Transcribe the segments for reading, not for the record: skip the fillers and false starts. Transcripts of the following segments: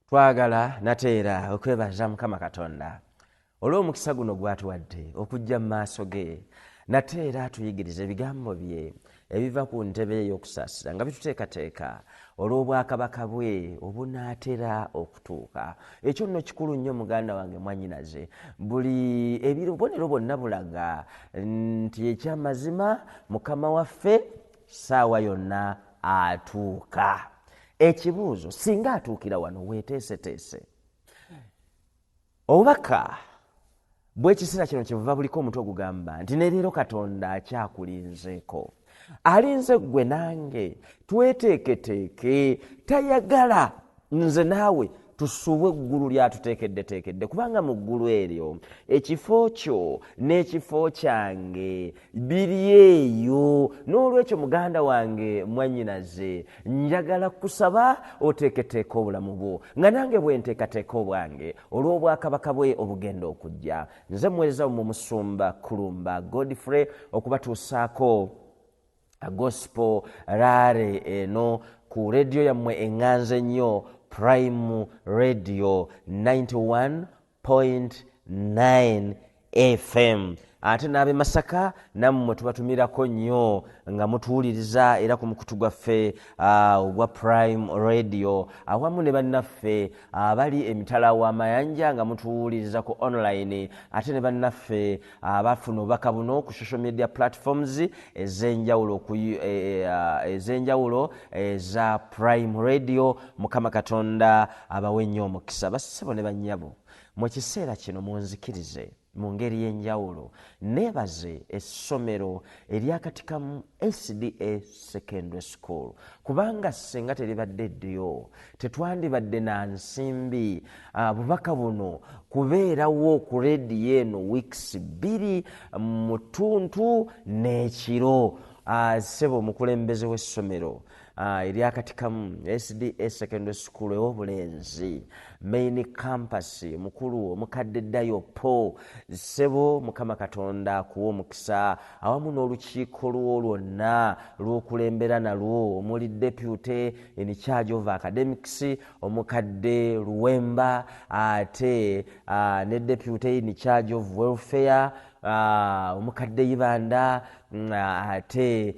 Twagala nateera okwebaza Mukama Katonda olw'omukisa guno gwatuwadde okujja mu maaso ge. Nateera atuyigiriza ebigambo bye ebiva ku ntebe ey'okusaasira nga bituteekateeka olw'obwakabaka bwe obunaatera okutuuka. Ekyo nno kikulu nnyo muganda wange mwannyinaze. Buli ebibonero bonna bulaga nti ekyamazima Mukama waffe ssaawa yonna atuuka. Ekibuuzo, singa atuukira wano weeteeseteese. Obubaka bw'ekiseera kino kyebuva buliko omutwe ogugamba nti ne leero Katonda akyakulinzeeko. Alinze ggwe nange tweteeketeeke, tayagala nze naawe tusuubwe eggulu lyatuteekeddeteekedde, kubanga mu ggulu eryo ekifo kyo n'ekifo kyange biri eyo. N'olwekyo muganda wange mwannyinaze, njagala kusaba oteeketeeka obulamu bwo nga nange bwe nteekateeka obwange olw'obwakabaka bwe obugenda okujja. Nze muweereza mu musumba Kulumba Godfrey okubatuusaako gospel rare eno ku radio yammwe eŋŋanze ennyo Prime Radio 91.9 FM. Ate n'ab'e Masaka nammwe tubatumirako nnyo nga mutuwuliriza era ku mukutu gwaffe ogwa Prime Radio, awamu ne bannaffe abali emitala w'amayanja nga mutuwuliriza ku online, ate ne bannaffe abafuna obubaka buno ku social media platforms ez'enjawulo eza Prime Radio. Mukama Katonda abawe nnyo omukisa. Bassebo ne bannyabo, mu kiseera kino munzikirize mu ngeri y'enjawulo neebaze essomero eryakatikamu SDA Secondary School, kubanga singa teribadde ddyo tetwandibadde na nsimbi bubaka buno kubeerawo ku rediyo eno wiikisi 2 mu ttuntu n'ekiro. Ssebo omukulembeze w'essomero eryakatikamu SDA Secondary School ew'obulenzi main campus, mukulu omukadde Ddayo Po. Ssebo Mukama Katonda akuwa omukisa awamu n'olukiiko lwo lwonna lw'okulembera nalwo, omuli deputy in charge of academics omukadde Luwemba, ate ne deputy in charge of welfare omukadde Ibanda, ate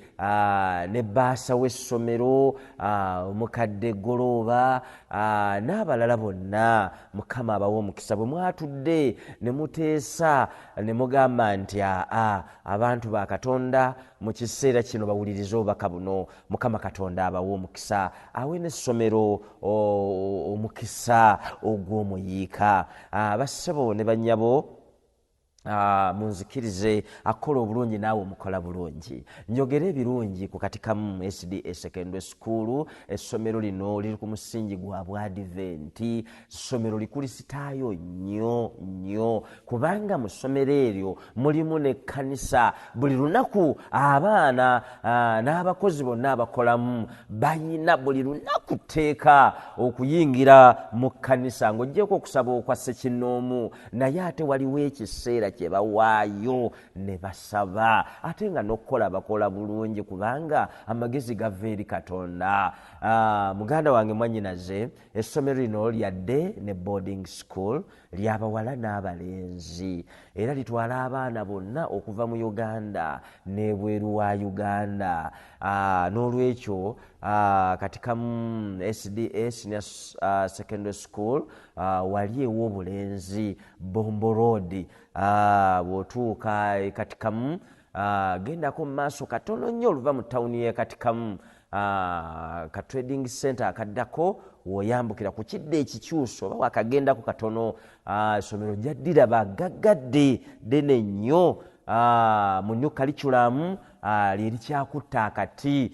ne baasa w'essomero omukadde Golooba, n'abalala bonna. Mukama abawa omukisa. Bwe mwatudde ne muteesa ne mugamba nti abantu ba Katonda mu kiseera kino bawulirize obubaka buno, Mukama Katonda abawa omukisa, awe n'essomero omukisa ogw'omuyiika. Bassebo ne bannyabo, munzikirize, akola obulungi naawe mukola bulungi. Njogera ebirungi ku katikamu SDA Secondary School. Essomero lino liri ku musingi gwa bwadiventi, ssomero likulisitaayo nnyo kubanga mu ssomero eryo mulimu n'ekkanisa. Buli lunaku abaana n'abakozi bonna abakolamu bayina buli lunaku tteeka okuyingira mu kkanisa ng'oggyeko okusaba okwa ssekinnoomu, naye ate waliwo ekiseera kye bawaayo ne basaba, ate nga n'okukola bakola bulungi kubanga amagezi gava eri Katonda. Muganda wange mwannyinaze, essomero lino lyadde ne boarding school, ly'abawala n'abalenzi, era litwala abaana bonna okuva mu Uganda n'ebweru wa Uganda. N'olwekyo katikamu SDA Senior Secondary School wali ew'obulenzi Bombo Road. Bw'otuuka katikamu gendako mu maaso katono nnyo oluva mu tawuni y'e Katikamu, ka trading center akaddako w'oyambukira ku kidde ekikyuso oba wakagendako katono, essomero jjaddira bagaggadde ddene nnyo mu new curriculum lyerikyakutta akati,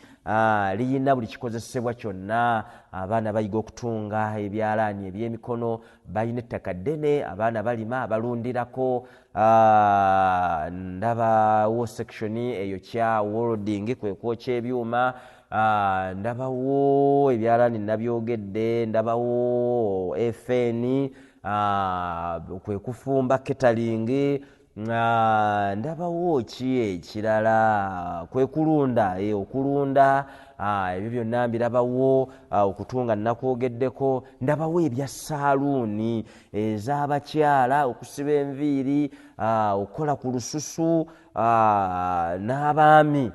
liyina buli kikozesebwa kyonna. Abaana bayiga okutunga ebyalaani eby'emikono, balina ettaka ddene, abaana balima abalundirako. Ndabawo section eyo kya welding, kwe kwokya ebyuma. Ndabawo ebyalaani nabyogedde, ndabawo FN, kwe kufumba catering, ndabawo ki ekirala kwe kulunda okulunda ebyo byonna mbirabawo okutunga nakwogeddeko ndabawo ebya saaluuni ez'abakyala okusiba enviiri okukola ku lususu n'abaami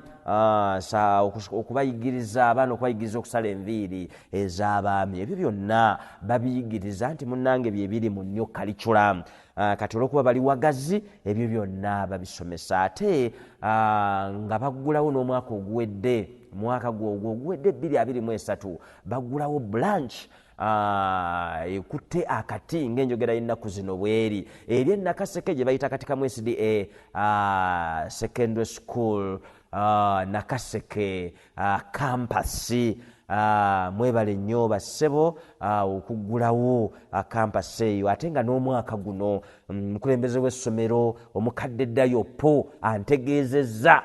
okubayigiriza abaana okubayigiriza okusala enviiri ez'abaami ebyo byonna babiyigiriza nti munnange byebiri mu nnyo curriculum kati olwokuba bali wagazi ebyo byonna babisomesa ate nga baggulawo n'omwaka oguwedde mwaka oguwedde 2023 baggulawo branch ekutte akati ng'enjogera y'ennaku zino bweri eri Nakaseke gye bayita kati kamu SDA secondary school Nakaseke kampasi mwebale nnyo bassebo okuggulawo kampasi eyo ate nga n'omwaka guno omukulembeze w'essomero omukadde Dayopo antegeezezza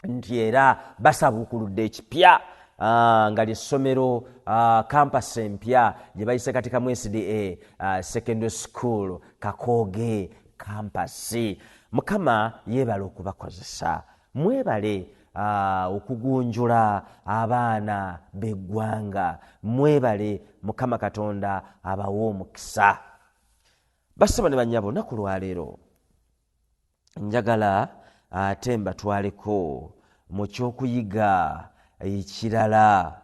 nti era basabuukuludde ekipya nga ly'essomero kampasi empya gye bayise kati kamu SDA secondary school Kakooge kampasi. Mukama yeebale okubakozesa, mwebale okugunjula abaana b'eggwanga, mwebale Mukama Katonda abawa omukisa. Bassebo ne bannyabo, nnaku lwaleero njagala ate mbatwaleko mu kyokuyiga ekirala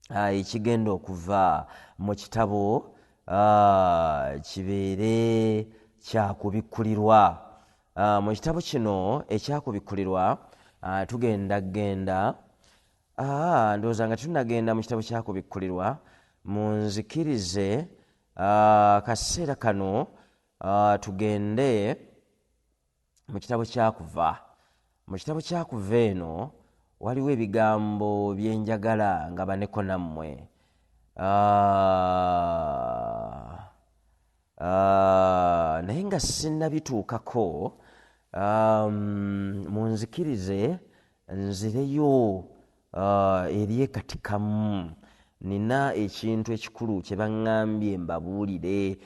ekigenda okuva mu kitabo kibeere kyakubikkulirwa. Mu kitabo kino ekyakubikkulirwa tugenda ndowooza nga tetunnagenda mu kitabo kyakubikkulirwa, munzikirize kaseera kano tugende mu kitabo kyakuva. Mu kitabo kyakuva eno waliwo ebigambo byenjagala nga baneko nammwe. Naye nga sinnabituukako, munzikirize nzireyo eri kati kamu. Nina ekintu ekikulu kye baŋŋambye mbabuulire.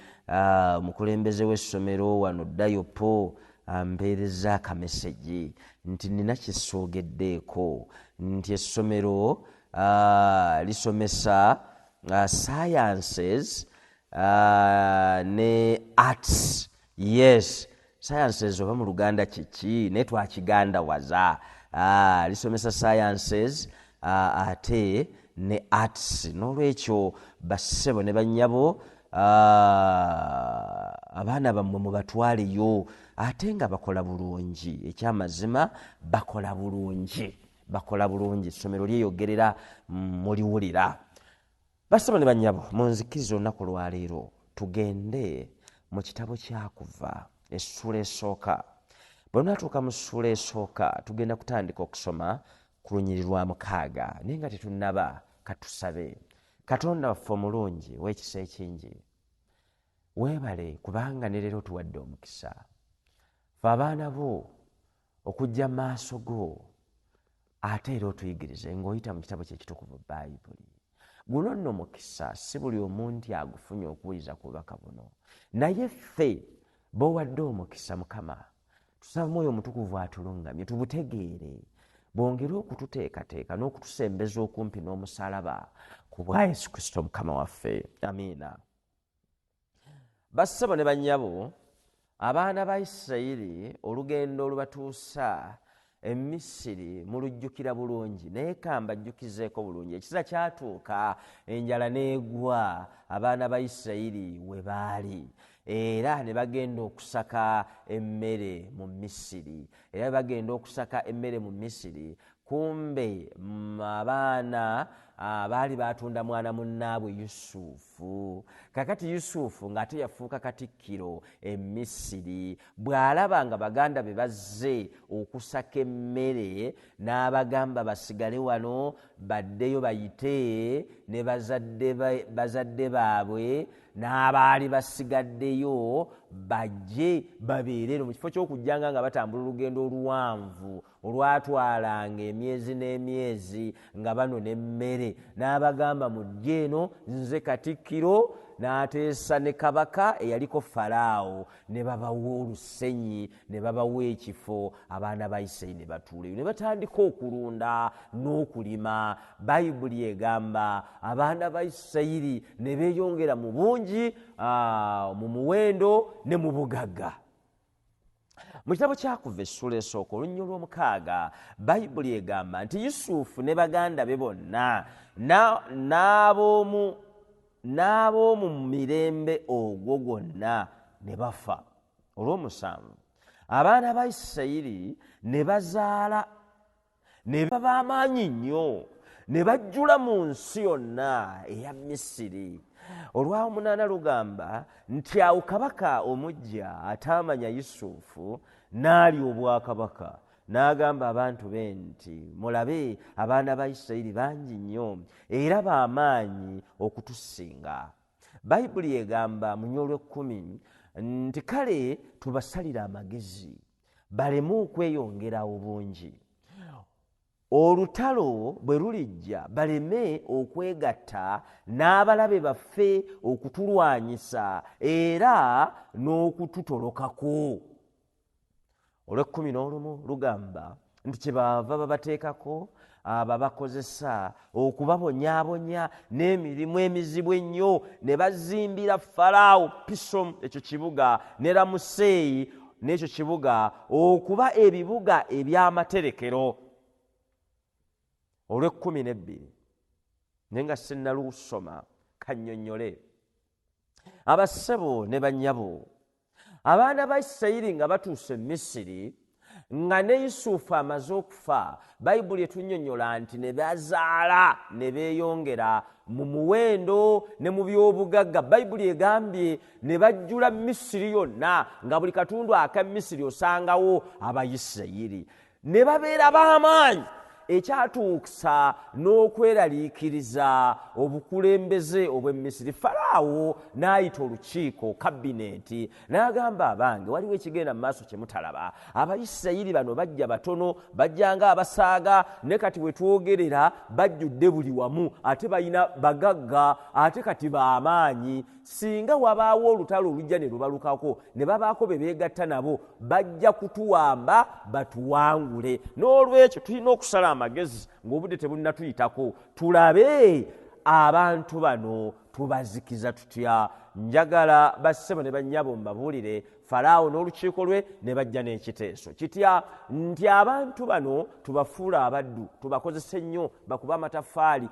Mukulembeze w'essomero wano Dayopo ampeereza akamesegi nti nina kyessoogeddeeko nti essomero lisomesa sciences ne arts. Yes, sciences oba mu Luganda kiki naye twakigandawaza. Lisomesa sciences ate ne arts. N'olwekyo bassebo ne bannyabo, abaana bammwe mubatwaleyo ate nga bakola bulungi. Ekyamazima bakola bulungi, bakola bulungi. Essomero lyeyogerera, muliwulira. Bassebo ne bannyabo, munzikirize olunaku lwaleero tugende mu kitabo kyakuva essula esooka. Bwe tunaatuuka mu ssula esooka tugenda kutandika okusoma ku lunyiri lwa 6. Naye nga tetunnaba, katusabe. Katonda waffe omulungi w'ekisa ekingi, weebale kubanga ne leero tuwadde omukisa fe abaana bo okujja maaso go, ate era otuyigirize ng'oyita mu kitabo ky'ekitukuvu Bayibuli. Guno nno mukisa si buli omuntu agufunye okuwuliza ku bubaka buno, naye ffe b'owadde omukisa Mukama tusaba Mwoyo Omutukuvu atulungamye tubutegeere, bwongere okututeekateeka n'okutusembeza okumpi n'omusalaba ku bwa Yesu Kristo Mukama waffe. Amiina. Bassebo ne bannyabo, abaana ba Isirayiri olugendo olubatuusa e Misiri mulujjukira bulungi, naye ka mbajjukizeeko bulungi. Ekiseera kyatuuka, enjala n'egwa abaana ba Isirayiri we baali, era ne bagenda okusaka emmere mu Misiri. Era bagenda okusaka emmere mu Misiri, kumbe abaana baali batunda mwana munnaabwe Yusufu. Kakati Yusufu ng'ate yafuuka katikkiro e Misiri, bw'alaba nga baganda be bazze okusaka emmere n'abagamba basigale wano baddeyo bayite ne bazadde baabwe n'abaali basigaddeyo bajje babeere mu kifo ky'okujjanga nga batambula olugendo oluwanvu olwatwalanga emyezi n'emyezi nga banona emmere. N'abagamba mujje eno, nze Katikkiro n'ateesa ne kabaka eyaliko Falaawo, ne babawa olusenyi, ne babawa ekifo, abaana ba Isirayiri ne batuula eyo ne batandika okulunda n'okulima. Bayibuli egamba abaana ba Isirayiri ne beeyongera mu bungi, mu muwendo ne mu bugagga. Mu kitabo kya Kuva essula esooka olunnyo lw'omukaaga, Bayibuli egamba nti Yusufu ne baganda be bonna n'ab'omu mirembe ogwo gwonna ne bafa. Olw'omusanvu abaana ba Isirayiri ne bazaala ne baba amaanyi nnyo, ne bajjula mu nsi yonna eya Misiri. Olw'omunaana lugamba nti awo kabaka omuggya ataamanya Yusufu n'alya obwakabaka, n'agamba abantu be nti mulabe abaana ba Isirayiri bangi nnyo era b'amaanyi okutusinga. Bayibuli egamba mu nnyo olw'ekkumi nti kale tubasalire amagezi baleme okweyongera obungi, olutalo bwe lulijja baleme okwegatta n'abalabe baffe okutulwanyisa era n'okututolokako. Olw'ekkumi n'olumu lugamba nti kyebaava babateekako ababakozesa okubabonyaabonya n'emirimu emizibu ennyo, ne bazimbira Falaawo Pisomu ekyo kibuga ne Lamuseeyi n'ekyo kibuga okuba ebibuga eby'amaterekero. Olw'ekkumi n'ebbiri naye nga sinnalusoma kannyonnyole, abassebo ne bannyabo, abaana ba Isirayiri nga batuuse e Misiri, nga ne Yusufu amaze okufa, Bayibuli etunnyonnyola nti ne bazaala ne beeyongera mu muwendo ne mu by'obugagga. Bayibuli egambye ne bajjula Misiri yonna, nga buli katundu aka Misiri osangawo Abayisirayiri, ne babeera b'amaanyi, ekyatuusa n'okweraliikiriza obukulembeze obw'Emisiri. Falaawo n'ayita olukiiko kabineeti n'agamba abange waliwo ekigenda mu maaso kye mutalaba. Abayisirayiri bano bajja batono, bajja ng'abasaaga, ne kati we twogerera bajjudde buli wamu, ate balina bagagga, ate kati b'amaanyi. Singa wabaawo olutalo olujja ne lubalukako ne babaako be beegatta nabo, bajja kutuwamba batuwangule. N'olwekyo tulina okusala amagezi ng'obudde tebunnatuyitako, tulabe abantu bano tubazikiza tutya. Njagala bassebo ne bannyabo mbabuulire, Falaawo n'olukiiko lwe ne bajja n'ekiteeso kitya nti abantu bano tubafuula abaddu, tubakozese nnyo, bakuba amataffaali,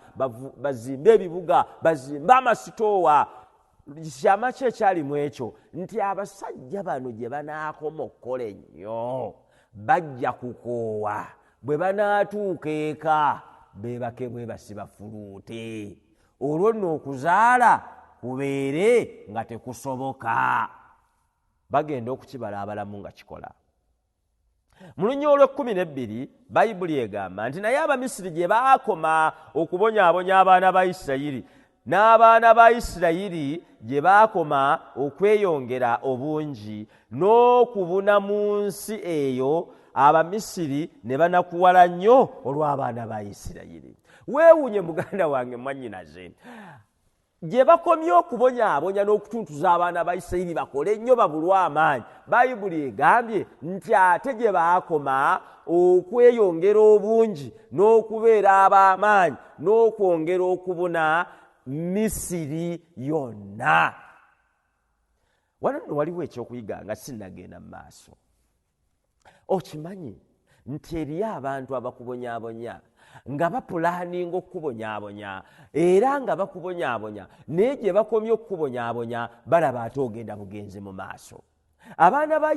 bazimbe ebibuga, bazimbe amasitoowa. Kyama ki ekyalimu ekyo? Nti abasajja bano gye banaakoma okukola ennyo bajja kukoowa, bwe banaatuuka eka beebake bwe basiba fuluuti, olwo nno okuzaala kubeere nga tekusoboka. Bagenda okukibala abalamu nga kikola. Mu lunnyo olw'ekkumi n'ebbiri Bayibuli egamba nti naye Abamisiri gye baakoma okubonyaabonya abaana ba Isirayiri, n'abaana ba Isirayiri gye baakoma okweyongera obungi n'okubuna mu nsi eyo, Abamisiri ne banakuwala nnyo olw'abaana ba Isirayiri. Weewuunye muganda wange mwannyinaze, gye bakomye okubonyaabonya n'okutuntuza abaana ba Isirayiri bakole nnyo babulwe amaanyi, Bayibuli egambye nti ate gye baakoma okweyongera obungi n'okubeera ab'amaanyi n'okwongera okubuna Misiri yonna. Wano nno waliwo ekyokuyiga nga sinnagenda mu maaso. Okimanyi nti eriyo abantu abakubonyaabonya nga bapulaaninga okukubonyaabonya era nga bakubonyaabonya, naye gye bakomye okukubonyaabonya balaba ate ogenda bugenzi mu maaso. Abaana ba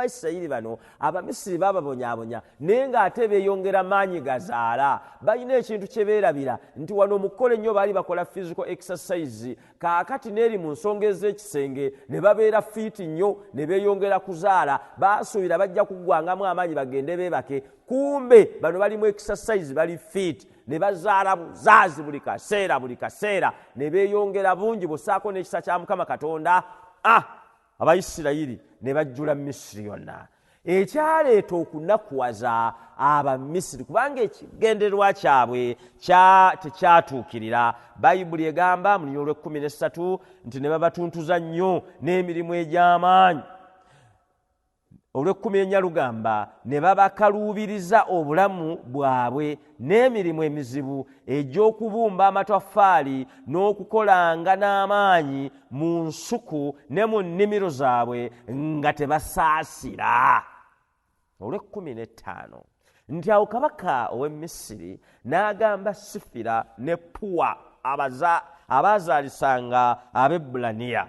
Isirayiri bano Abamisiri bababonyaabonya naye ng'ate beeyongera maanyi gazaala. Balina ekintu kye beerabira nti wano mu kukola ennyo baali bakola physical exercise, kaakati n'eri mu nsonga ez'ekisenge ne babeera fiiti nnyo ne beeyongera kuzaala. Baasuubira bajja kuggwangamu amaanyi bagende beebake, kumbe bano bali mu exercise, bali fiiti, ne bazaala buzaazi buli kaseera ne beeyongera bungi bussaako n'ekisa kya Mukama Katonda. Abayisirayiri ne bajjula Misiri yonna. ekyaleeta okunakuwaza Abamisiri kubanga ekigendererwa kyabwe tekyatuukirira. Bayibuli egamba mu Lunyolo 13 nti ne babatuntuza nnyo n'emirimu egy'amaanyi. Olw'ekkuminnya lugamba ne babakaluubiriza obulamu bwabwe n'emirimu emizibu egy'okubumba amataffaali n'okukolanga n'amaanyi mu nsuku ne mu nnimiro zaabwe nga tebasaasira. Olw'ekkumin'ettaano nti awo kabaka ow'e Misiri n'agamba Sifira ne Puwa abazaalisanga Abaebbulaniya.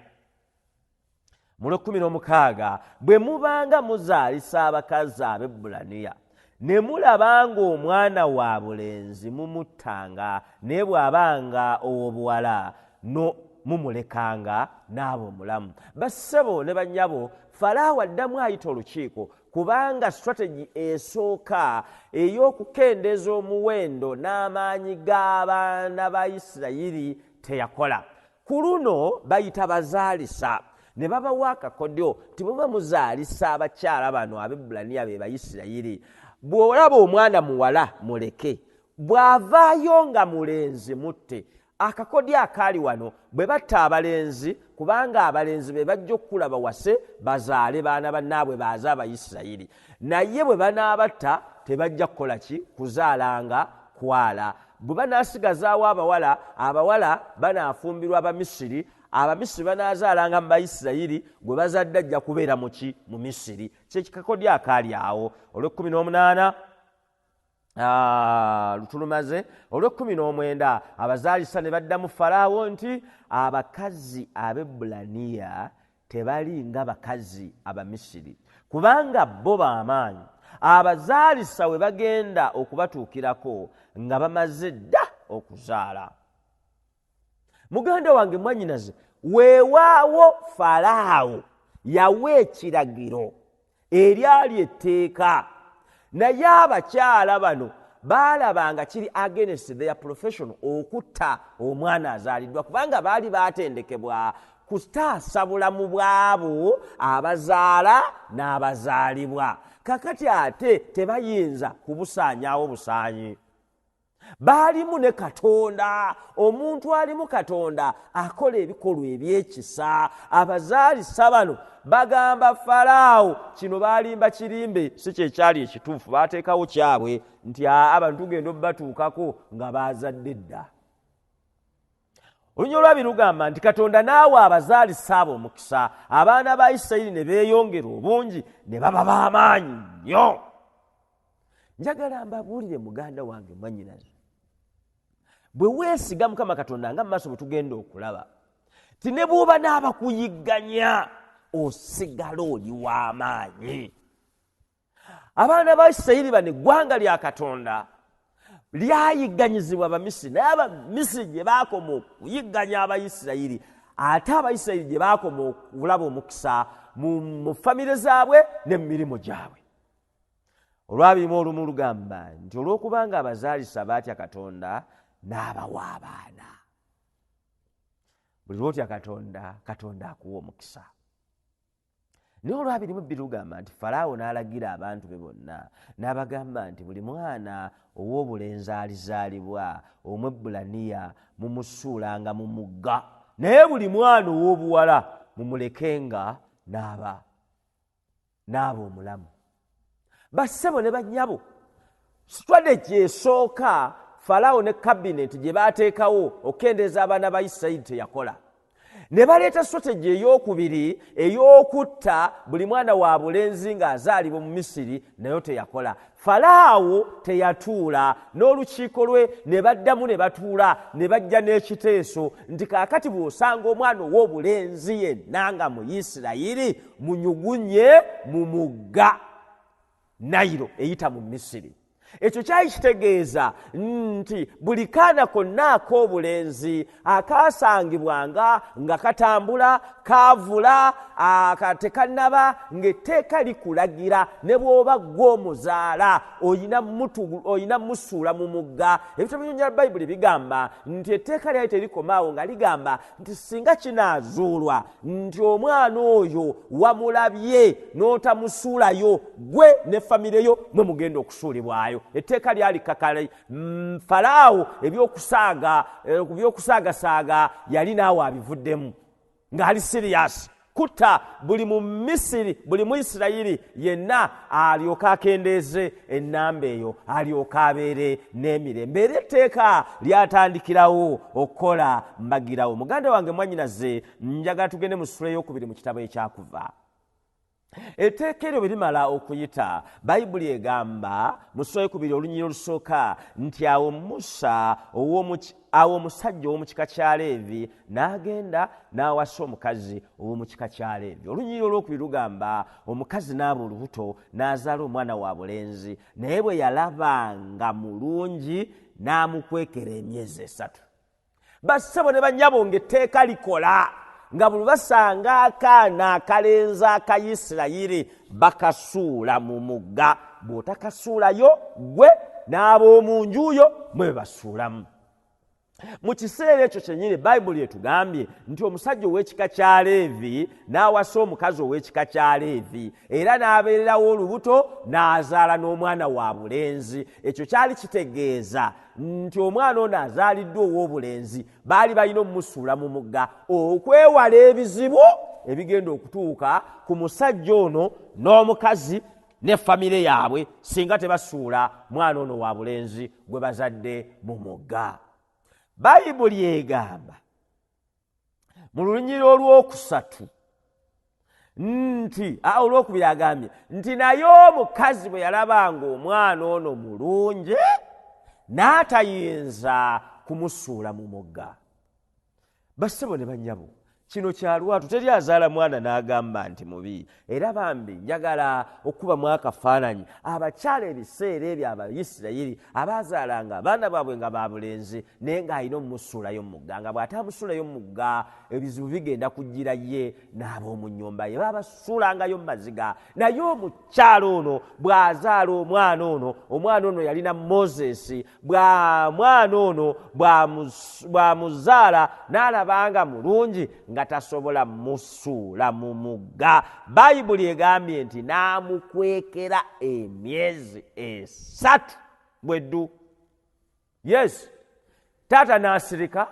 Mu Lw'ekkumin'omukaaga bwe mubanga muzaalisa abakazi Abaebbulaniya ne mulaba ng'omwana wa bulenzi mumuttanga naye bw'abanga ow'obuwala no mumulekanga n'abo omulamu. Bassebo ne bannyabo, Falaawo addamu ayita olukiiko kubanga strategy esooka ey'okukendeeza omuwendo n'amaanyi g'abaana ba Isirayiri teyakola. Ku luno bayita bazaalisa ne babawa akakodyo nti muba muzaalisa abakyala bano Abaebbulaniya be Bayisirayiri, bw'olaba omwana muwala muleke, bw'avaayo nga mulenzi mutte. Akakodyo akaali wano bwe batta abalenzi, kubanga abalenzi be bajja okukula bawase bazaale baana bannaabwe baaze Abayisirayiri, naye bwe banaabatta tebajja kukola ki? Kuzaalanga kwala. Bwe banaasigazawo abawala banaafumbirwa Abamisiri, Abamisiri banaazaalanga mu Bayisirayiri, gwe bazadde ajja kubeera mu ki? Mu Misiri. Kyekikakodyo akaali awo. Olw'ekkumin'omunaana lutulumaze. Olw'ekkumin'omwenda abazaalisa ne baddamu Falaawo nti abakazi Abaebbulaniya tebali nga bakazi Abamisiri kubanga bo b'amaanyi. Abazaalisa we bagenda okubatuukirako nga bamaze dda okuzaala. Muganda wange mwannyinaze, weewaawo Falaawo yawa ekiragiro eryali etteeka, naye abakyala bano baalabanga kiri against their profession okutta omwana azaaliddwa, kubanga baali baatendekebwa kutaasa bulamu bw'abo abazaala n'abazaalibwa. Kakati ate tebayinza kubusaanyaawo busaanyi. Baalimu ne Katonda. Omuntu alimu Katonda akola ebikolwa ebyekisa. Abazaalisa bano bagamba Falaawo kino baalimba kirimbe, si kyekyali ekituufu, baateekawo kyabwe nti abantu tugenda obatuukako nga baazadde dda. Olunyolo lwabiri lugamba nti Katonda n'awa abazaalisa abo omukisa, abaana ba Isirayiri ne beeyongera obungi ne baba b'amaanyi nnyo. Njagala mbabuulire muganda wange mwannyinaze, bwe weesiga Mukama Katonda nga mu maaso bwe tugenda okulaba, ti ne bw'oba n'abakuyigganya osigala oli w'amaanyi. Abaana ba Isirayiri bano eggwanga lya Katonda lyayigganyizibwa Abamisiri, naye Abamisiri gye baakoma okuyigganya Abayisirayiri, ate Abayisirayiri gye baakoma okulaba omukisa mu famire zaabwe ne mu mirimu gyabwe. Olwabirimu olumu lugamba nti olw'okubanga abazaalisa baatya Katonda n'abawa abaana. Buli lwotya Katonda, Katonda akuwa omukisa. Naye olwabirimu bbiri lugamba nti Falaawo n'alagira abantu be bonna n'abagamba nti buli mwana ow'obulenzi alizaalibwa Omwebbulaniya mumusuulanga mu mugga, naye buli mwana ow'obuwala mumulekenga n'aba omulamu. Bassebo ne bannyabo, strategy esooka Falaawo ne kabineti gye baateekawo okukendeeza abaana ba Isirayiri teyakola. Ne baleeta strategy ey'okubiri ey'okutta buli mwana wa bulenzi ng'azaalibwa mu Misiri, nayo teyakola. Falaawo teyatuula, n'olukiiko lwe ne baddamu ne batuula ne bajja n'ekiteeso nti kaakati bw'osanga omwana ow'obulenzi yenna nga mu Isirayiri, munyugunye mu mugga Nayiro eyita mu Misiri. ekyo kyali kitegeeza nti buli kaana konna ak'obulenzi akaasangibwanga nga katambula kaavula tekannaba ng'etteeka likulagira ne bw'oba gw'omuzaala oyina musuula mu mugga. Ebitabo by'ennyanja Bayibuli bigamba nti etteeka lyali terikomaawo nga ligamba nti singa kinaazuulwa nti omwana oyo wamulabye n'otamusuulayo, gwe ne famire yo mwe mugenda okusuulibwayo. Etteeka lyali kakale. Falaawo ebyokusaagasaaga yali naawe abivuddemu ng'ali siriyasi kutta buli mu Misiri, buli mu Isirayiri yenna alyoka akendeeze ennamba eyo, alyoka abeere n'emirembe. Era etteeka lyatandikirawo okukola mbagirawo. Muganda wange mwannyinaze, njagala tugende mu ssula ey'okubiri mu kitabo ekyakuva. Etteeka eryo bwe limala okuyita, Bayibuli egamba mu ssula ey'okubiri olunyiriri olusooka nti awo Musa awo omusajja ow'omu kika kya Leevi n'agenda n'awasa omukazi ow'omu kika kya Leevi. Olunyiriri olwokubiri lugamba omukazi n'aba olubuto n'azaala omwana wa bulenzi, naye bwe yalabanga mulungi n'amukwekera emyezi 3. Bassebo ne bannyabo ng'etteeka likola nga buli basanga akaana akalenzi Akayisirayiri bakasuula mu mugga. Bw'otakasuulayo gwe n'ab'omu nju yo mwe basuulamu. Mu kiseera ekyo kyennyini Bayibuli etugambye nti omusajja ow'ekika kya Leevi n'awasa omukazi ow'ekika kya Leevi era n'abeererawo olubuto n'azaala n'omwana wa bulenzi. Ekyo kyali kitegeeza nti omwana ono azaaliddwa ow'obulenzi baali balina omusuula mu mugga okwewala ebizibu ebigenda okutuuka ku musajja ono n'omukazi ne famire yaabwe singa tebasuula mwana ono wa bulenzi gwe bazadde mu mugga. Bayibuli egamba mu lunyiriri olwokusatu nti olwokubiri agambye nti naye omukazi bwe yalabanga omwana ono mulungi n'atayinza kumusuula mu mugga. Bassebo ne bannyabo, kino kya lwatu. Teri azaala mwana n'agamba nti mubi. Era bambi njagala okubamu akafaananyi abakyala ebiseera ebyo Abayisirayiri abaazaalanga abaana baabwe nga babulenzi naye ng'alina omusuulayo mu mugga, nga bw'atamusuulayo mu mugga ebizibu bigenda kujjira ye n'ab'omu nnyumba ye, babasuulangayo mu maziga. Naye omukyala ono bw'azaala omwana ono yalina Moses, mwana ono bw'amuzaala n'alabanga mulungi nga tasobola musuula mu mugga. Bayibuli egambye nti n'amukwekera emyezi 3 bweddu. Yes, taata n'asirika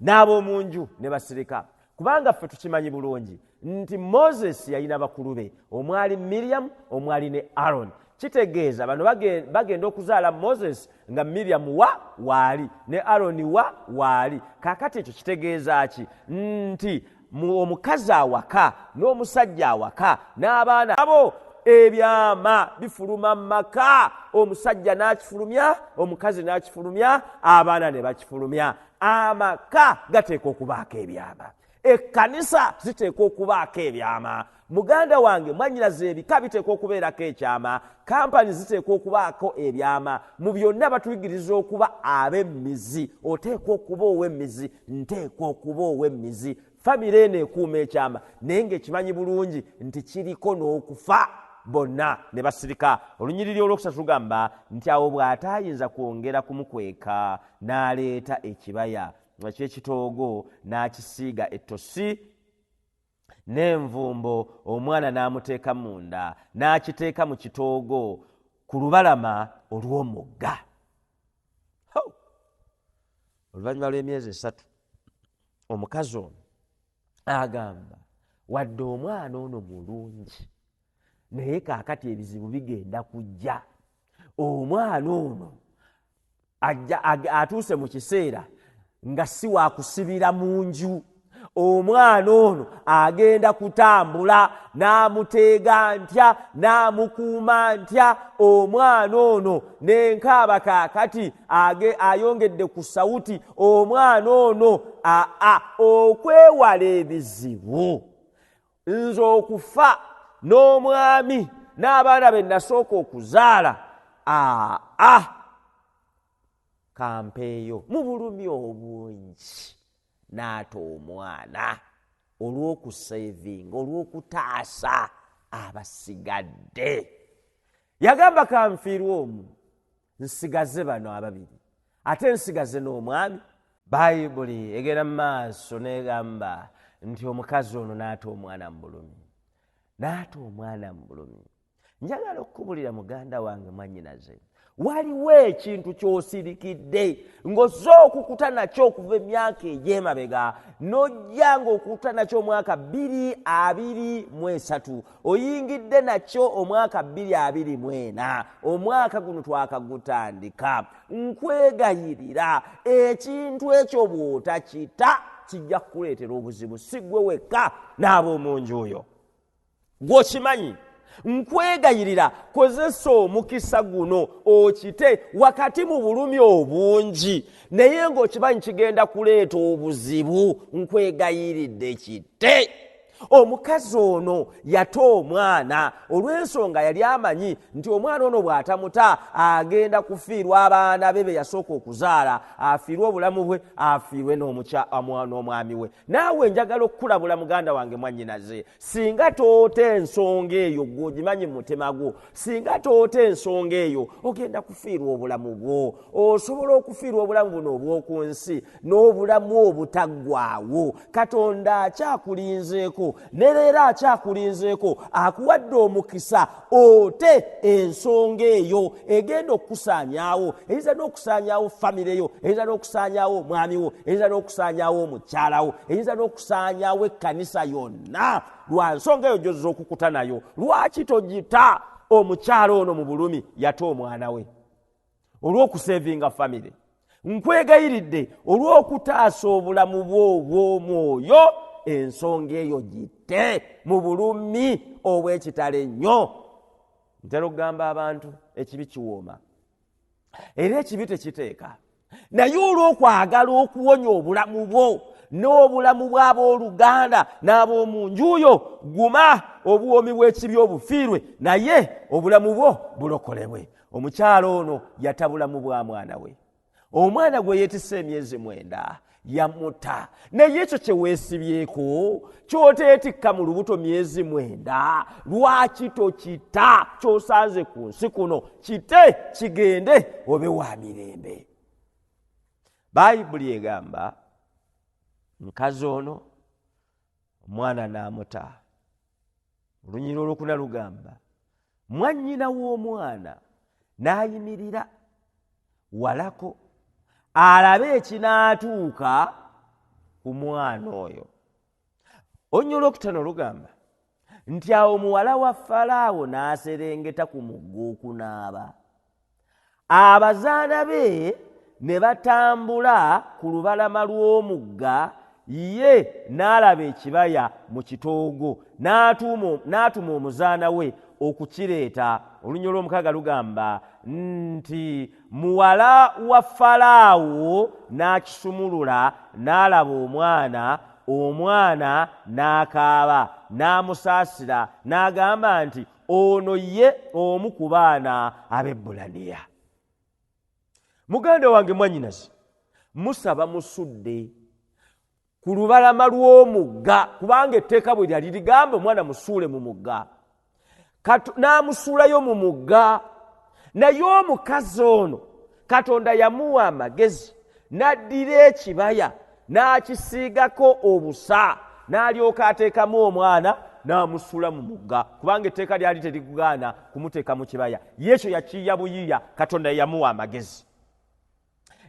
n'ab'omu nju ne basirika, kubanga ffe tukimanyi bulungi nti Moses yalina bakulu be, omwali Miriam, omwali ne Aaron. Kitegeeza bano bagenda okuzaala Moses nga Miriam waali ne Aaron waali. Kaakati ekyo kitegeeza ki? Nti omukazi awaka n'omusajja awaka n'abaana abo ebyama bifuluma mu maka. Omusajja n'akifulumya, omukazi n'akifulumya, abaana ne bakifulumya. Amaka gateeka okubaako ebyama, ekkanisa ziteeka okubaako ebyama. Muganda wange mwannyinaze, ebika biteeka okubeerako ekyama, kampani ziteeka okubaako ebyama. Mu byonna batuyigiriza okuba ab'emmizi. Oteeka okuba ow'emmizi, nteeka okuba ow'emmizi. Famire eno ekuuma ekyama, naye ng'ekimanyi bulungi nti kiriko n'okufa. Bonna ne basirika. Olunyiriri olwokusatu lugamba nti awo bw'ataayinza kwongera kumukweka n'aleeta ekibaya eky'ekitoogo n'akisiiga ettosi n'envumbo, omwana n'amuteeka munda n'akiteeka mu kitoogo ku lubalama olw'omugga. Oluvannyuma lw'emyezi 3 omukazi ono agamba wadde omwana ono mulungi naye kaakati ebizibu bigenda kujja. Omwana ono atuuse mu kiseera nga si wakusibira mu nju. Omwana ono agenda kutambula, n'amuteega ntya, n'amukuuma ntya. Omwana ono n'enkaaba kaakati ayongedde ku sawuti. Omwana ono okwewala ebizibu, nze okufa n'omwami n'abaana be nasooka okuzaala kampeeyo mu bulumi obungi n'ata omwana olw'okusevinga olw'okutaasa abasigadde. Yagamba kanfiirwe omu nsigaze bano ababiri ate nsigaze n'omwami. Bayibuli egera mu maaso n'egamba nti omukazi ono n'ata omwana mu bulumi. Njagala okukubulira muganda wange mwannyinaze, waliwo ekintu ky'osirikidde ng'ozze okukuta nakyo okuva emyaka egy'emabega n'ojja ng'okukuta nakyo omwaka 2023 oyingidde nakyo omwaka 2024 omwaka guno twakagutandika. Nkwegayirira ekintu ekyo bw'otakita kijja kukuleetera obuzibu, si ggwe wekka n'ab'omu nju oyo gw'okimanyi. Nkwegayirira kozesa omukisa guno okite wakati mu bulumi obungi naye ng'okimanyi kigenda kuleeta obuzibu. Nkwegayiridde kite. Omukazi ono yata omwana olw'ensonga yali amanyi nti omwana ono bw'atamuta agenda kufiirwa abaana be yasooka okuzaala, afiirwe obulamu bwe, afiirwe n'omwami we. Naawe njagala okukulabula muganda wange mwannyinaze, singa toota ensonga eyo gw'ogimanyi mu mutima gwo, singa toota ensonga eyo ogenda kufiirwa obulamu bwo. Osobola okufiirwa obulamu buno obw'oku nsi n'obulamu obutaggwaawo. Katonda akyakulinzeeko ne leero akyakulinzeeko, akuwadde omukisa ote ensonga eyo egenda okukusaanyaawo, eyinza n'okusaanyaawo famire yo, eyinza n'okusaanyaawo omwami wo, eyinza n'okusaanyaawo omukyalawo, eyinza n'okusaanyaawo ekkanisa yonna. Lwa nsonga eyo gy'ozza okukuta nayo, lwaki togita? Omukyalo ono mu bulumi yata omwana we olw'okusevinga famire. Nkwegayiridde olw'okutaasa obulamu bwo obw'omwoyo, ensonga eyo gite mu bulumi obw'ekitalo ennyo. Ntera okugamba abantu ekibi kiwooma era ekibi tekiteeka, naye olw'okwagala okuwonya obulamu bwo n'obulamu bw'abooluganda n'ab'omu nju yo, guma obuwoomi bw'ekibi obufiirwe naye obulamu bwo bulokolebwe. Omukyalo ono yata bulamu bwa mwana we. Omwana gwe yeetisse emyezi 9 yamuta, naye ekyo kye weesibyeko ky'oteetikka mu lubuto myezi 9, lwaki tokita? Ky'osanze ku nsi kuno kite kigende obe wa mirembe. Bayibuli egamba mukazi ono omwana n'amuta. Olunyiriri olwokuna lugamba mwannyina w'omwana n'ayimirira walako alabe ekinaatuuka ku mwana oyo. Olunyiriri olwokutaano lugamba nti awo muwala wa Falaawo n'aserengeta ku mugga okunaaba. Abazaana be ne batambula ku lubalama lw'omugga, ye n'alaba ekibaya mu kitoogo, n'atuma omuzaana we okukireeta. Olunyiriri olw'omukaaga lugamba nti muwala wa Falaawo n'akisumulula, n'alaba omwana n'akaaba, n'amusaasira, n'agamba nti ono ye omu ku baana ab'Ebbulaniya. Muganda wange mwannyinaze, musaba musudde ku lubalama lw'omugga, kubanga etteeka bwe lyali ligamba omwana musuule mu mugga. N'amusuulayo mu mugga, naye omukazi ono Katonda yamuwa amagezi, n'addira ekibaya n'akisiigako obusa, n'alyoka ateekamu omwana n'amusuula mu mugga, kubanga etteeka lyali terikugaana kumuteeka mu kibaya. Yeekyo yakiyiya buyiiya, Katonda yamuwa amagezi.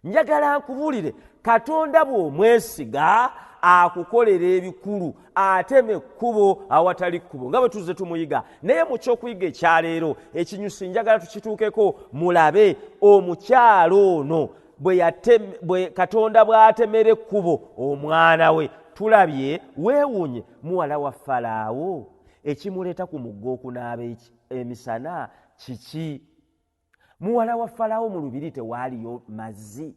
Njagala nkubuulire, Katonda bw'omwesiga akukolera ebikulu, atema ekkubo awatali kkubo, nga bwe tuzze tumuyiga. Naye mu kyokuyiga ekyaleero ekinyusi njagala tukituukeko, mulabe omukyalo ono bwe Katonda bw'atemera ekkubo omwana we. Tulabye weewuunye muwala wa Falaawo ekimuleeta ku mugga okunaaba emisana kiki? Muwala wa Falaawo mu lubiri tewaaliyo mazzi,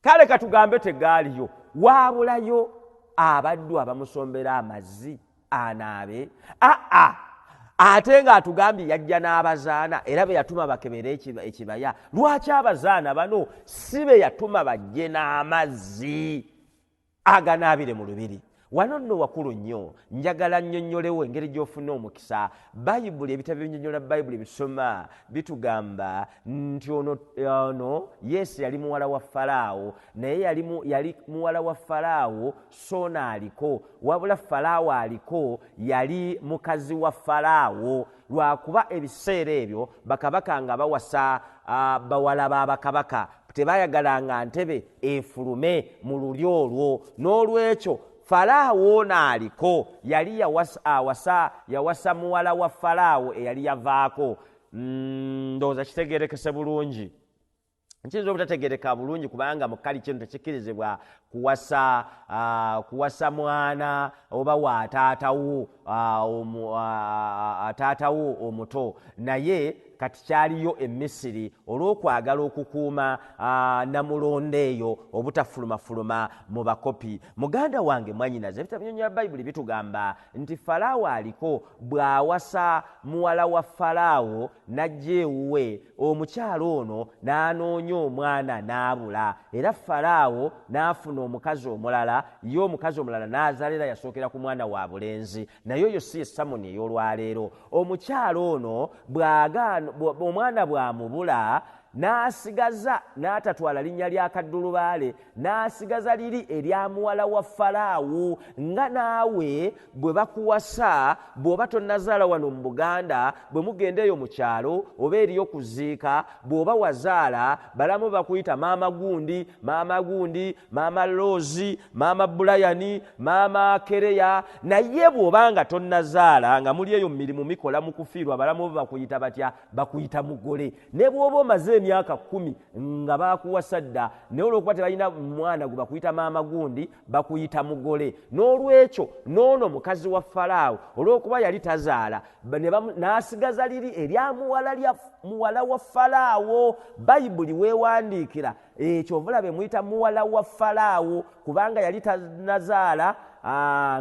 kale katugambe tegaaliyo, waabulayo abaddu abamusombera amazzi anaabe. ate nga atugambye yajja n'abazaana era be yatuma bakebere ekibaya. Lwaki abazaana bano si be yatuma bajje n'amazzi aganaabire mu lubiri? Wano nno wakulu nnyo, njagala nnyonnyolewo engeri gy'ofuna omukisa. Bayibuli, ebitabo ebinnyonnyola Bayibuli bisoma bitugamba nti ono Yesu yali muwala wa Falaawo, naye yali muwala wa Falaawo so n'aliko, wabula Falaawo aliko yali mukazi wa Falaawo. Lwakuba ebiseera ebyo bakabaka nga bawasa bawala b'abakabaka tebayagalanga ntebe efulume mu luli olwo. N'olwekyo Falaawo n'aliko yali yawasa muwala wa Falaawo eyali yavaako. Ndowooza kitegeerekese bulungi. Nkiyinza obutategereka bulungi kubanga mu kkali kino tekikkirizibwa kuwasa mwana oba wa taatawo omuto, naye kati kyaliyo e Misiri olw'okwagala okukuuma namulonde eyo obutafulumafuluma mu bakopi. Muganda wange mwannyinaze, ebitabo by'ennyonnyola Bayibuli bitugamba nti Falaawo aliko bw'awasa muwala wa Falaawo n'ajja ewuwe, omukyalo ono n'anoonya omwana n'abula, era Falaawo n'afuna omukazi omulala, ye omukazi omulala n'azaalira yasookera ku mwana wa bulenzi, naye oyo si ye Samoni ey'olwaleero. Omukyalo ono omwana bw'amubula n'asigaza n'atatwala linnya lya kaddulubaale, n'asigaza liri erya muwala wa Falaawo. Nga naawe bwe bakuwasa bw'oba tonnazaala wano mu Buganda, bwe mugenda eyo mu kyalo oba eriyo kuziika, bw'oba wazaala balamu bakuyita maama gundi, maama Loozi, maama Bulayani, maama Kereya. Naye bw'oba nga tonnazaala nga muli eyo mu mirimu mikola mu kufiirwa, balamu bakuyita batya? Bakuyita mugole. Ne bw'oba omaze emyaka 10 nga bakuwasa dda, naye olw'okuba tebalina mwana gwe bakuyita maama gundi, bakuyita mugole. N'olwekyo n'ono mukazi wa Falaawo olw'okuba yali tazaala n'asigaza liri erya muwala wa Falaawo. Bayibuli weewandiikira ekyo obulabe muyita muwala wa Falaawo kubanga yali tanazaala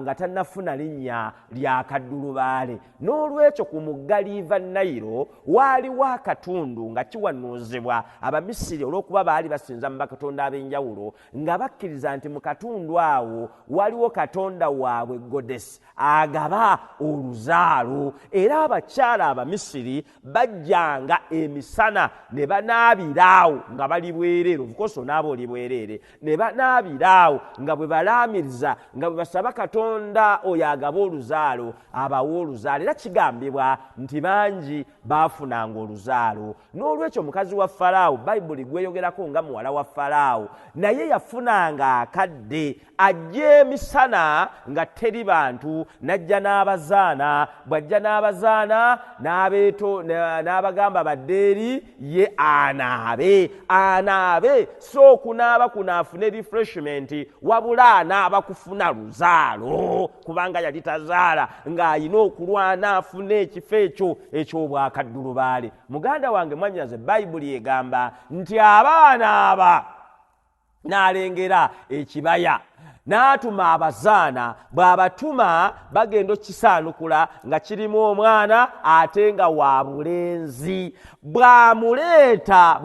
nga tannafuna linnya lya kaddulubaale. N'olwekyo ku mugga Liiva Nayiro waaliwo akatundu nga kiwanuuzibwa Abamisiri olw'okuba baali basinza mu bakatonda ab'enjawulo, nga bakkiriza nti mu katundu awo waliwo katonda waabwe Godesi agaba oluzaalo. Era abakyala Abamisiri bajjanga emisana ne banaabiraawo nga bali bwereere, obukoso naaba oli bwereere, ne banaabiraawo nga bwe balaamiriza, nga bwe basaba Katonda oyo agaba oluzaalo abawa oluzaalo. Era kigambibwa nti bangi baafunanga oluzaalo. N'olwekyo omukazi wa Falaawo Bayibuli gweyogerako nga muwala wa Falaawo, naye yafunanga akadde ajja emisana nga teri bantu, n'ajja n'abazaana. Bw'ajja n'abazaana n'abagamba badde eri ye anaabe, so okunaaba kunaafune refreshment, wabula anaaba kufuna luzaalo kubanga yali tazaala, ng'ayina okulwana afune ekifo ekyo eky'obwakaddulubaale. Muganda wange mwannyinaze, Bayibuli egamba nti abaana aba n'alengera ekibaya, n'atuma abazaana. Bw'abatuma bagenda okisaanukula nga kirimu omwana ate nga wa bulenzi. Bwe bamuleeta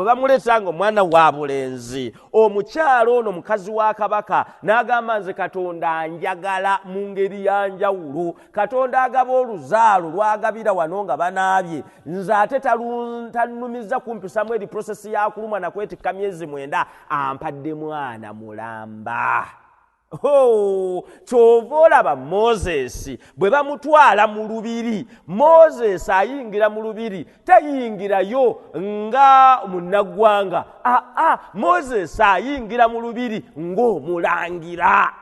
nga omwana wa bulenzi, omukyalo ono mukazi wa kabaka n'agamba nze Katonda anjagala mu ngeri ya njawulo. Katonda agaba oluzaalo lwagabira wano nga banaabye, nze ate tannumiza kumpisamu eri prosesi ya kulumwa na kwetikka myezi 9, ampadde mwana mulamba. Kyova olaba Moses bwe bamutwala mu lubiri, Moses ayingira mu lubiri tayingirayo nga munnaggwanga. Moses ayingira mu lubiri ng'omulangira.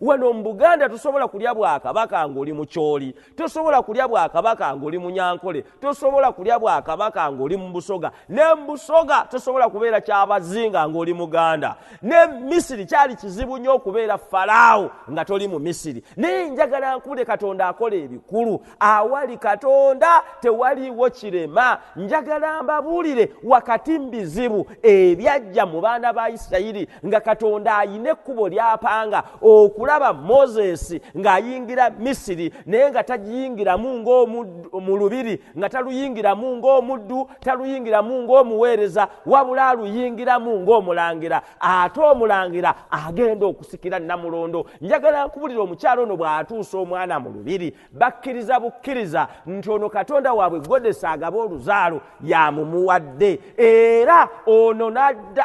Wano mu Buganda tosobola kulya bwakabaka ng'oli mu kyoli, tosobola kulya bwakabaka ng'oli mu Nyankole, tosobola kulya bwakabaka ng'oli mu Busoga, ne mu Busoga tosobola kubeera Kyabazinga ng'oli Muganda. Ne Misiri kyali kizibu nnyo okubeera Falaawo nga toli mu Misiri. Naye njagala nkule Katonda akola ebikulu. Awali Katonda tewaliiwo kirema. Njagala mbabuulire wakati mu bizibu ebyajja mu baana ba Isirayiri nga Katonda ayina ekkubo ly'apanga okulaba Moses ng'ayingira Misiri naye nga tagiyingiramu ng'omu lubiri, nga taluyingiramu ng'omuddu, taluyingiramu ng'omuweereza, wabula aluyingiramu ng'omulangira. Ate omulangira agenda okusikira Namulondo. Njagala nkubulira omukyalo ono bw'atuusa omwana mu lubiri, bakkiriza bukkiriza nti ono Katonda waabwe Godesi agaba oluzaalo yamumuwadde, era ono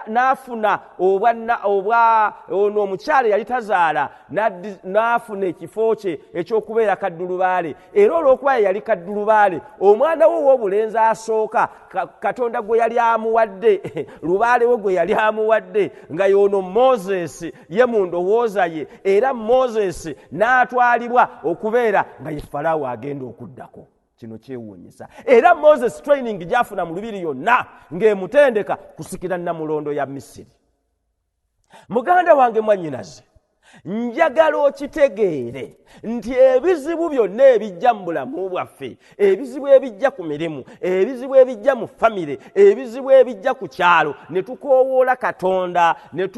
n'afuna ono omukyala yali tazaala n'afuna ekifo kye eky'okubeera kaddulubaale, era olw'okuba yali kaddulubaale omwana we ow'obulenzi asooka Katonda gwe yali amuwadde lubaale we gwe yali amuwadde nga y'ono Moses ye mu ndowooza ye, era Moses n'atwalibwa okubeera nga ye Falaawo agenda okuddako. Kino kyewuunyisa. Era Moses training gy'afuna mu lubiri yonna ng'emutendeka kusikira Namulondo ya Misiri. Muganda wange mwannyinaze, njagala okitegeere nti ebizibu byonna ebijja mu bulamu bwaffe, ebizibu ebijja ku mirimu, ebizibu ebijja mu famire, ebizibu ebijja ku kyalo, ne tukoowoola Katonda ne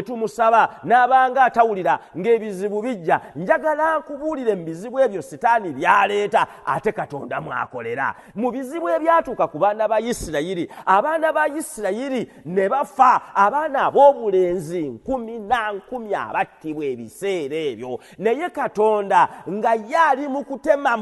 tumusaba n'abanga atawulira ng'ebizibu bijja, njagala nkubuulire mu bizibu ebyo Sitaani byaleeta ate Katonda mwakolera. Mu bizibu ebyatuuka ku baana ba Isirayiri, abaana ba Isirayiri ne bafa, abaana ab'obulenzi 10 abattibwa ebiseera ebyo, naye Katonda nga ye ali mu kutema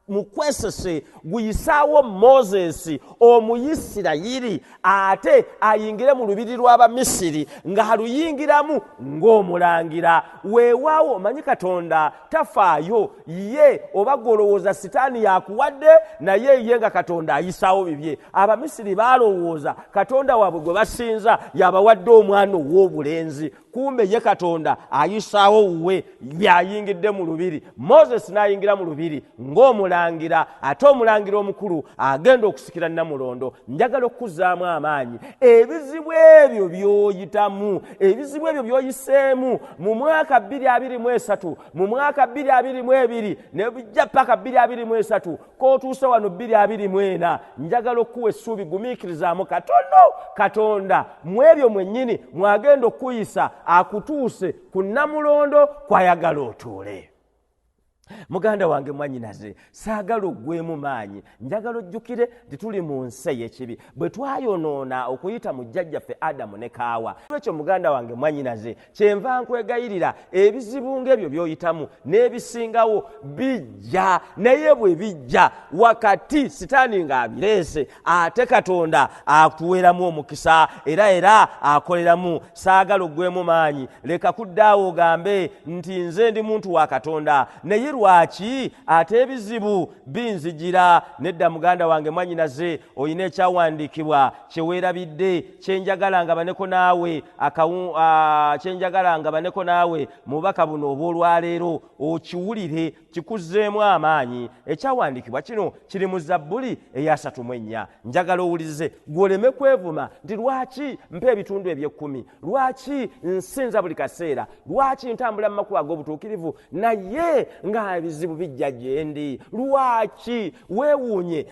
mu kwesese guyisaawo Moses Omuyisirayiri ate ayingire mu lubiri lw'Abamisiri nga aluyingiramu ng'omulangira. Weewaawo omanyi Katonda tafaayo, ye oba golowooza Sitaani yakuwadde naye ye nga Katonda ayisaawo bibye. Abamisiri baalowooza Katonda waabwe gwe basinza yabawadde omwana ow'obulenzi, kumbe ye Katonda ayisaawo wuwe byayingidde mu lubiri. Moses n'ayingira mu lubiri ng'omulangira, ate omulangira omukulu agenda okusikira Namulondo. Njagala okuzzaamu amaanyi ebizibu ebyo by'oyitamu, ebizibu ebyo by'oyiseemu mu mwaka 2023, mu mwaka 2022 ne bijja paka 2023 k'otuuse wano 2024. Njagala okuwa essuubi, gumiikirizaamu Katonda mu ebyo mwennyini mwagenda okuyisa akutuuse ku Namulondo kwayagala otuule. Muganda wange mwannyinaze, saagala oggwemu maanyi, njagala ojjukire nti tuli mu nsi ey'ekibi, bwe twayonoona okuyita mu jjajjaffe Adamu ne Kaawa. Ekyo muganda wange mwannyinaze, kyenva nkwegayirira ebizibu ng'ebyo by'oyitamu n'ebisingawo bijja, naye bwe bijja wakati Sitaani ng'abireese ate Katonda atuweramu omukisa era akoleramu. Saagala oggwemu maanyi, leka kuddaawo ogambe nti nze ndi muntu wa Katonda naye lwaki ate ebizibu binzijira. Nedda muganda wange mwannyinaze, oyina ekyawandiikibwa kyeweerabidde kyenjagala ngabaneko naawe mubaka buno obw'olwaleero okiwulire kikuzzeemu amaanyi. Ekyawandiikibwa kino kiri mu Zabbuli eya 34. Njagala owulize gw'oleme kwevuma nti lwaki mpa ebitundu eby'ekkumi, lwaki nsinza buli kaseera, lwaki ntambula mu makubo ag'obutuukirivu naye nga ebizibu bijja gye ndi. Lwaki weewuunye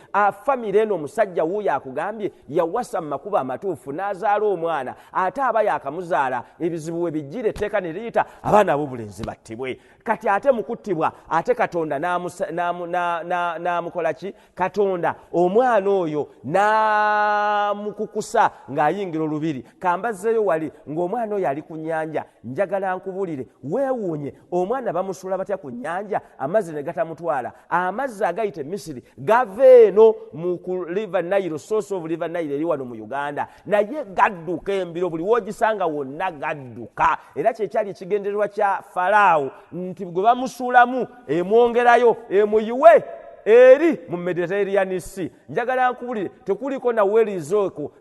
famire eno omusajja wuuyo akugambye yawasa mu makubo amatuufu n'azaala omwana, ate aba yakamuzaala ebizibu we bijjire etteeka ne liyita abaana ab'obulenzi battibwe. Kati ate mu kuttibwa ate Katonda n'amukola ki? Katonda omwana oyo n'amukukusa ng'ayingira olubiri. Kambazzeeyo wali ng'omwana oyo ali ku nnyanja. Njagala nkubulire weewuunye omwana bamusuula batya ku nnyanja amazzi ne gatamutwala? Amazzi agayita e Misiri gava eno mu River Nile, source of River Nile eri wano mu Uganda, naye gadduka embiro, buli woogisanga wonna gadduka. Era kyekyali ekigendererwa kya Falaawo nti gwe bamusuulamu emwongerayo emuyiwe eri mu Mediterranean Sea. Njagala nkubulire tekuliko na welizooko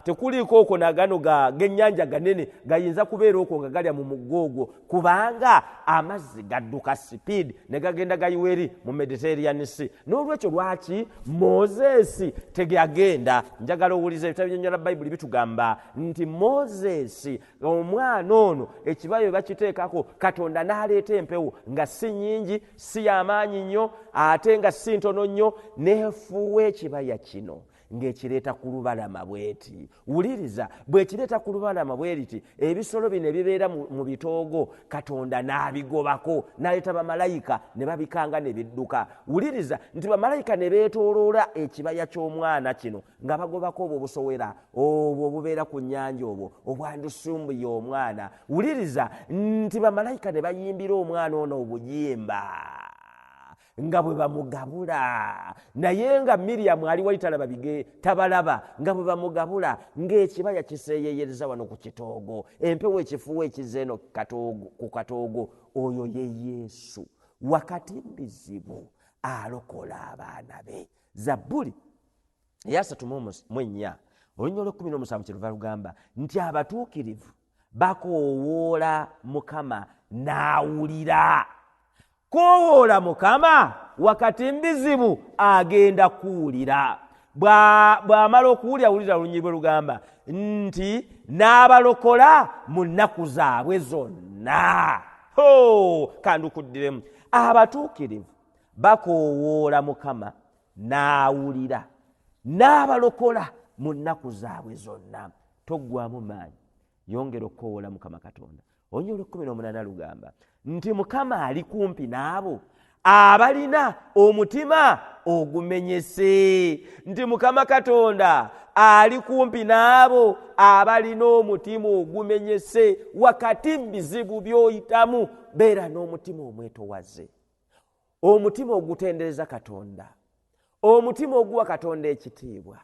tekuliko okwo nagano g'ennyanja ganene gayinza kubeera okwo nga galya mu mugogo, kubanga amazzi gadduka speed ne gagenda gayiwa eri mu Mediterranean Sea. N'olwekyo lwaki Moses tegagenda? Njagala owuliza ebitabo by'ennyala Bayibuli bitugamba nti Moses omwana ono ekibayo bakiteekako, Katonda n'aleeta empewo nga si nnyingi si y'amaanyi nnyo ate nga si ntono nnyo, neefuuwa ekibaya kino ng'ekireeta ku lubalama bweti. Wuliriza, bw'ekireeta ku lubalama bweriti ebisolo bino ebibeera mu bitoogo Katonda n'abigobako n'aleeta bamalayika ne babikanga ne bidduka. Wuliriza nti bamalayika ne beetooloola ekibaya ky'omwana kino nga bagobako obwo obusowera obwo obubeera ku nnyanja obwo obwandusumbuye omwana. Wuliriza nti bamalayika ne bayimbira omwana ono obuyimba nga bwe bamugabula, naye nga Miriyamu ali wali talaba tabalaba, nga bwe bamugabula ng'ekibaya kiseeyeeyereza wano ku kitoogo, empewo ekifuuwa ekizeeno ku katoogo. Oyo ye Yesu wakati mbizibu alokola abaana be. Zabbuli eya 34 olunya olw'17 kyeruva lugamba nti abatuukirivu bakoowoola Mukama n'awulira. Koowoola Mukama wakati mbizibu agenda kuwulira. Bw'amala okuwulira wulira olunyi bwe lugamba nti n'abalokola mu nnaku zaabwe zonna. Kandukuddiremu, abatuukirivu bakoowoola Mukama n'awulira, n'abalokola mu nnaku zaabwe zonna. Toggwamu maanyi, yongera okukoowoola Mukama Katonda. Olunya olw'18 lugamba nti Mukama ali kumpi n'abo abalina omutima ogumenyese. Nti Mukama Katonda ali kumpi n'abo abalina omutima ogumenyese. Wakati mbizibu by'oyitamu beera n'omutima omwetowaze, omutima ogutendereza Katonda, omutima oguwa Katonda ekitiibwa,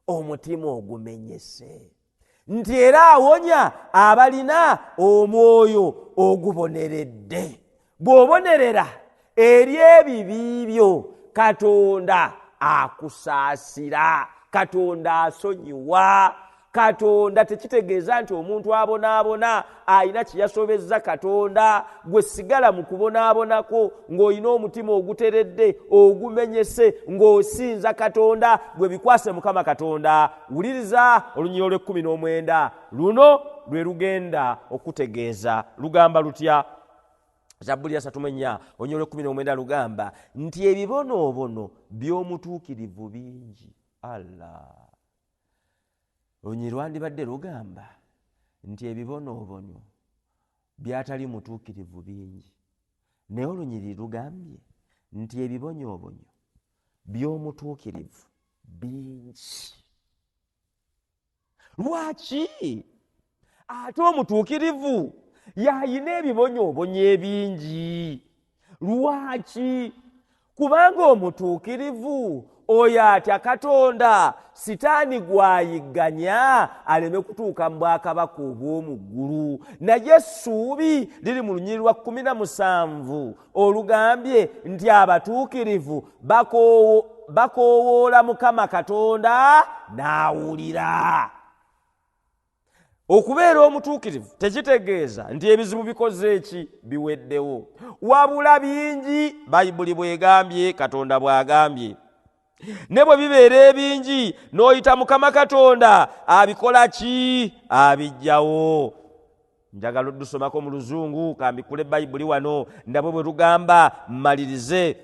omutima ogumenyese. Nti era awonya abalina omwoyo oguboneredde. Bw'obonerera eri ebibi byo, Katonda akusaasira, Katonda asonyiwa. Katonda tekitegeeza nti omuntu abonaabona alina kyeyasobezza Katonda. Gwe sigala mu kubonaabonako ng'olina omutima oguteredde ogumenyese ng'osinza Katonda. Gwe bikwase Mukama Katonda. Wuliriza olunyiro lw'19 luno lwe lugenda okutegeeza. Lugamba lutya? Zabbuli ya 34 olunyiro lw'19 lugamba nti ebibonoobono by'omutuukirivu bingi. Allah, olunyiri lwandibadde lugamba nti ebibonoobono byatali mutuukirivu bingi, naye olunyiri lugambye nti ebibonyoobonyo by'omutuukirivu bingi. Lwaki? Ate omutuukirivu yayina ebibonyoobonyo ebingi. Lwaki? Kubanga omutuukirivu oyo atya Katonda, sitaani gwayigganya aleme kutuuka mu bwakabaka obw'omu ggulu. Naye essuubi liri mu lunyiri lwa 17 olugambye nti abatuukirivu bakoowoola Mukama Katonda n'awulira. Okubeera omutuukirivu tekitegeeza nti ebizibu bikoze eki biweddewo, wabula bingi Bayibuli bw'egambye, Katonda bw'agambye. Ne bwe bibeera ebingi n'oyita Mukama Katonda abikola ki? Abijjawo. Njagala oddusomako mu Luzungu, kambikule Bayibuli wano ndabwe bwe lugamba mmalirize.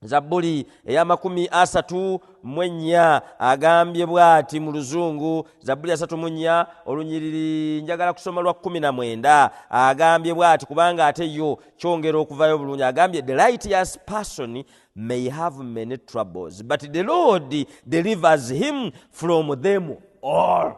Zabbuli eya 34 agambye bw'ati mu Luzungu. Zabbuli ya 34 olunyiriri njagala kusoma lwa 19 agambye bw'ati, kubanga ate yo kyongera okuvayo bulungi. Agambye the righteous person may have many troubles, but the Lord delivers him from them all.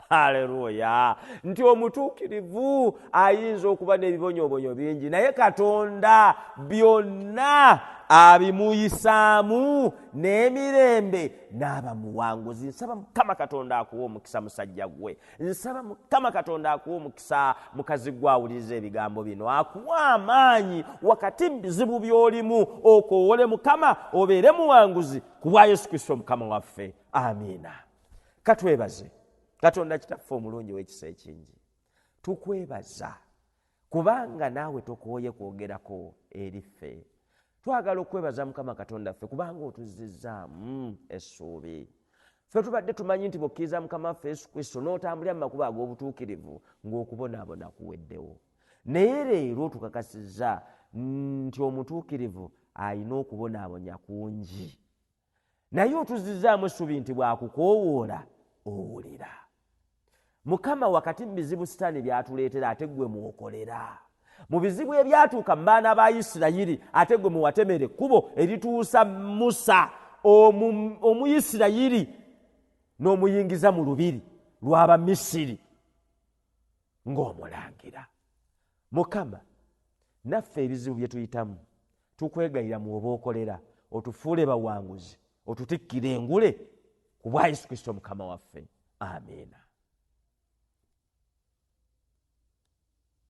Haleluya. Nti omutuukirivu ayinza okuba n'ebibonyoobonyo bingi, naye Katonda byonna abimuyisaamu n'emirembe n'aba muwanguzi. Nsaba Mukama Katonda akuwa omukisa musajja gwe. Nsaba Mukama Katonda akuwa omukisa mukazi gwe awuliriza ebigambo bino. Akuwa amaanyi wakati mu bizibu by'olimu, okoowole Mukama obeere muwanguzi ku bwa Yesu Kristo Mukama waffe. Amiina. Katwebaze Katonda kitaffe omulungi w'ekisa ekingi. Tukwebaza kubanga naawe tokooye kwogerako eri ffe. Twagala okwebaza Mukama Katonda ffe kubanga otuzizzaamu essuubi. Ffe tubadde tumanyi nti bw'okkiriza Mukama waffe Yesu Kristo n'otambulira mu makubo ag'obutuukirivu ng'okubonaabona kuweddewo. Naye leero tukakasizza nti omutuukirivu alina okubonaabonya kungi. naye otuzizaamu essuubi nti bw'akukoowoola owulira. Mukama wakati mu bizibu sitaani by'atuleetera ate ggwe muokolera. Mu bizibu ebyatuuka mu baana ba Isirayiri ate ggwe muwatemera ekkubo erituusa Musa Omuyisirayiri n'omuyingiza mu lubiri lw'Abamisiri ng'omulangira. Mukama naffe ebizibu bye tuyitamu tukwegayira mu oba okolera otufuule bawanguzi, otutikkire engule ku bwa Yesu Kristo Mukama waffe. Amiina.